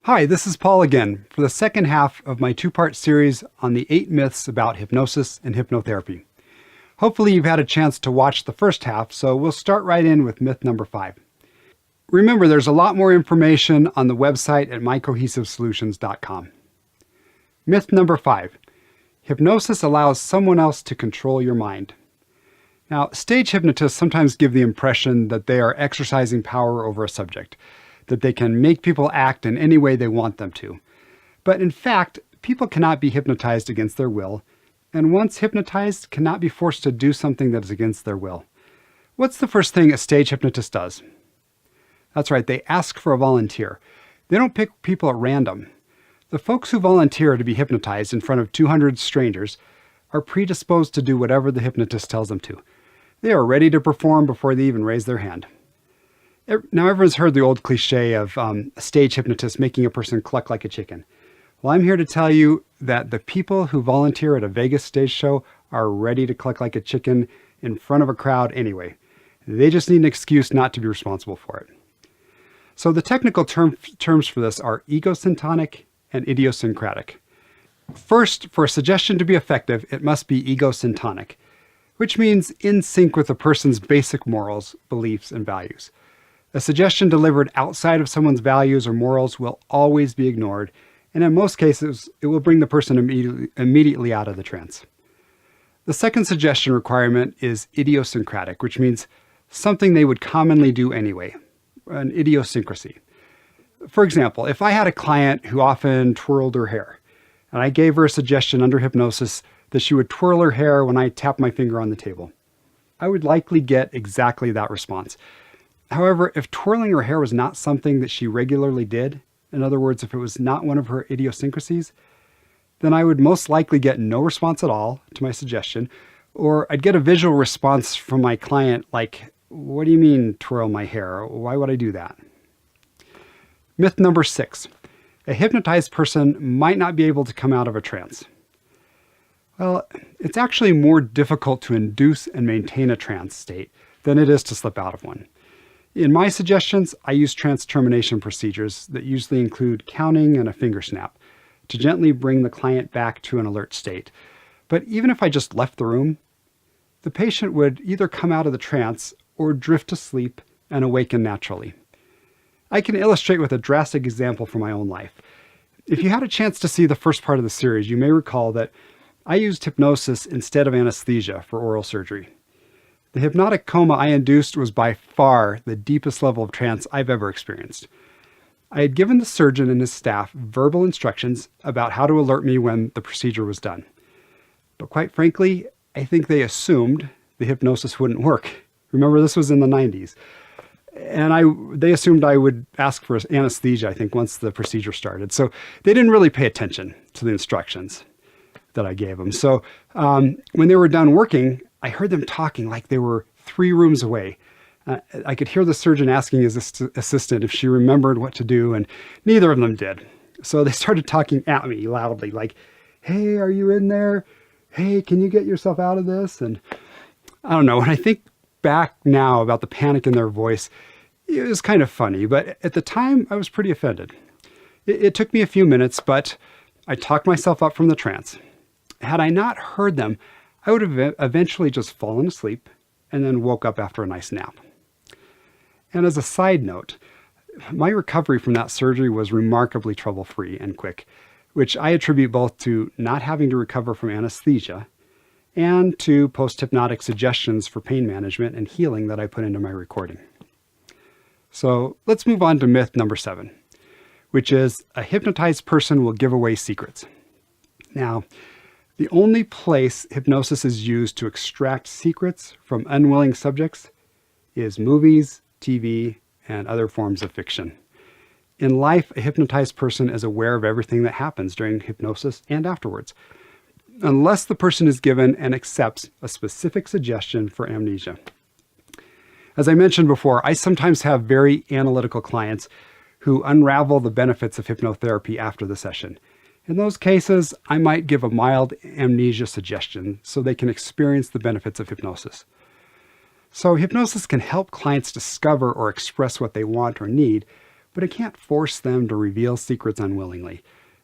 Hi, this is Paul again for the second half of my two-part series on the 8 myths about hypnosis and hypnotherapy. Hopefully you've had a chance to watch the first half, so we'll start right in with myth number 5. Remember, there's a lot more information on the website at mycohesivesolutions.com. Myth number 5. Hypnosis allows someone else to control your mind. Now, stage hypnotists sometimes give the impression that they are exercising power over a subject, that they can make people act in any way they want them to. But in fact, people cannot be hypnotized against their will, and once hypnotized, cannot be forced to do something that is against their will. What's the first thing a stage hypnotist does? That's right, they ask for a volunteer. They don't pick people at random. The folks who volunteer to be hypnotized in front of 200 strangers are predisposed to do whatever the hypnotist tells them to. They are ready to perform before they even raise their hand. Now, everyone's heard the old cliche of a stage hypnotist making a person cluck like a chicken. Well, I'm here to tell you that the people who volunteer at a Vegas stage show are ready to cluck like a chicken in front of a crowd anyway. They just need an excuse not to be responsible for it. So the technical terms for this are egosyntonic and idiosyncratic. First, for a suggestion to be effective, it must be egosyntonic, which means in sync with a person's basic morals, beliefs, and values. A suggestion delivered outside of someone's values or morals will always be ignored, and in most cases, it will bring the person immediately out of the trance. The second suggestion requirement is idiosyncratic, which means something they would commonly do anyway, an idiosyncrasy. For example, if I had a client who often twirled her hair, and I gave her a suggestion under hypnosis that she would twirl her hair when I tapped my finger on the table, I would likely get exactly that response. However, if twirling her hair was not something that she regularly did, in other words, if it was not one of her idiosyncrasies, then I would most likely get no response at all to my suggestion, or I'd get a visual response from my client like, "What do you mean twirl my hair? Why would I do that?" Myth number 6. A hypnotized person might not be able to come out of a trance. Well, it's actually more difficult to induce and maintain a trance state than it is to slip out of one. In my suggestions, I use trance termination procedures that usually include counting and a finger snap to gently bring the client back to an alert state. But even if I just left the room, the patient would either come out of the trance or drift to sleep and awaken naturally. I can illustrate with a drastic example from my own life. If you had a chance to see the first part of the series, you may recall that I used hypnosis instead of anesthesia for oral surgery. The hypnotic coma I induced was by far the deepest level of trance I've ever experienced. I had given the surgeon and his staff verbal instructions about how to alert me when the procedure was done. But quite frankly, I think they assumed the hypnosis wouldn't work. Remember, this was in the 90s. And they assumed I would ask for anesthesia, I think, once the procedure started. So they didn't really pay attention to the instructions that I gave them. So when they were done working, I heard them talking like they were 3 rooms away. I could hear the surgeon asking his assistant if she remembered what to do, and neither of them did. So they started talking at me loudly, like, "Hey, are you in there? Hey, can you get yourself out of this?" And I don't know, when I think back now about the panic in their voice, it was kind of funny, but at the time I was pretty offended. It took me a few minutes, but I talked myself up from the trance. Had I not heard them, I would have eventually just fallen asleep and then woke up after a nice nap. And as a side note, my recovery from that surgery was remarkably trouble-free and quick, which I attribute both to not having to recover from anesthesia and to post-hypnotic suggestions for pain management and healing that I put into my recording. So let's move on to myth number 7, which is a hypnotized person will give away secrets. Now, the only place hypnosis is used to extract secrets from unwilling subjects is movies, TV, and other forms of fiction. In life, a hypnotized person is aware of everything that happens during hypnosis and afterwards, unless the person is given and accepts a specific suggestion for amnesia. As I mentioned before, I sometimes have very analytical clients who unravel the benefits of hypnotherapy after the session. In those cases, I might give a mild amnesia suggestion so they can experience the benefits of hypnosis. So hypnosis can help clients discover or express what they want or need but I can't force them to reveal secrets unwillingly,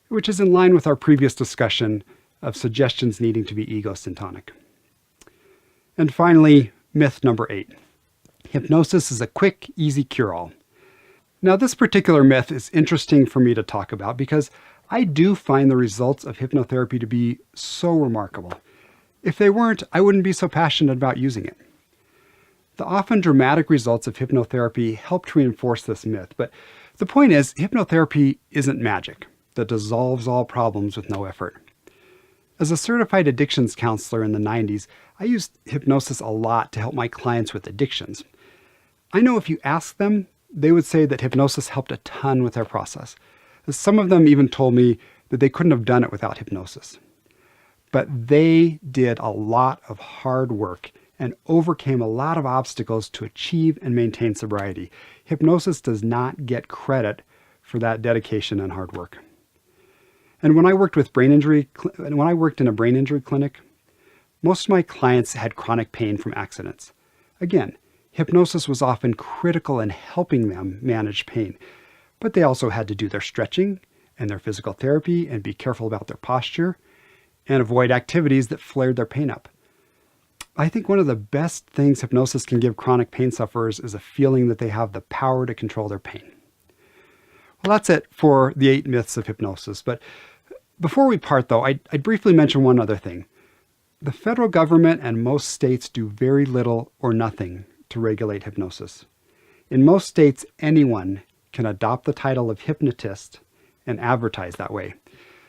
which is in line with our previous discussion of suggestions needing to be egosyntonic. And finally, myth number 8. Hypnosis is a quick, easy cure-all. Now, this particular myth is interesting for me to talk about because I do find the results of hypnotherapy to be so remarkable. If they weren't, I wouldn't be so passionate about using it. The often dramatic results of hypnotherapy help to reinforce this myth, but the point is, hypnotherapy isn't magic that dissolves all problems with no effort. As a certified addictions counselor in the 90s, I used hypnosis a lot to help my clients with addictions. I know if you ask them, they would say that hypnosis helped a ton with their process. Some of them even told me that they couldn't have done it without hypnosis. But they did a lot of hard work and overcame a lot of obstacles to achieve and maintain sobriety. Hypnosis does not get credit for that dedication and hard work. And when I worked in a brain injury clinic, most of my clients had chronic pain from accidents. Again, hypnosis was often critical in helping them manage pain, but they also had to do their stretching and their physical therapy and be careful about their posture and avoid activities that flared their pain up. I think one of the best things hypnosis can give chronic pain sufferers is a feeling that they have the power to control their pain. Well, that's it for the 8 myths of hypnosis. But before we part, though, I'd briefly mention one other thing. The federal government and most states do very little or nothing to regulate hypnosis. In most states, anyone can adopt the title of hypnotist and advertise that way.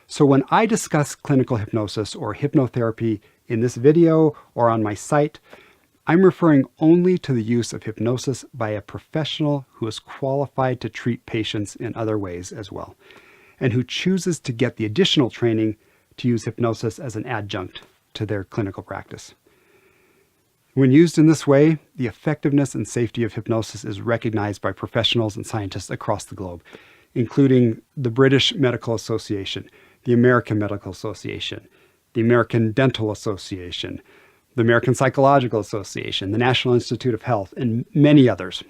So when I discuss clinical hypnosis or hypnotherapy in this video or on my site, I'm referring only to the use of hypnosis by a professional who is qualified to treat patients in other ways as well, and who chooses to get the additional training to use hypnosis as an adjunct to their clinical practice. When used in this way, the effectiveness and safety of hypnosis is recognized by professionals and scientists across the globe, including the British Medical Association, the American Medical Association, the American Dental Association, the American Psychological Association, the National Institute of Health, and many others.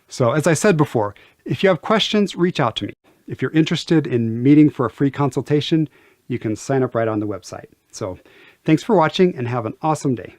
So as I said before, if you have questions, reach out to me. If you're interested in meeting for a free consultation, you can sign up right on the website. So thanks for watching and have an awesome day.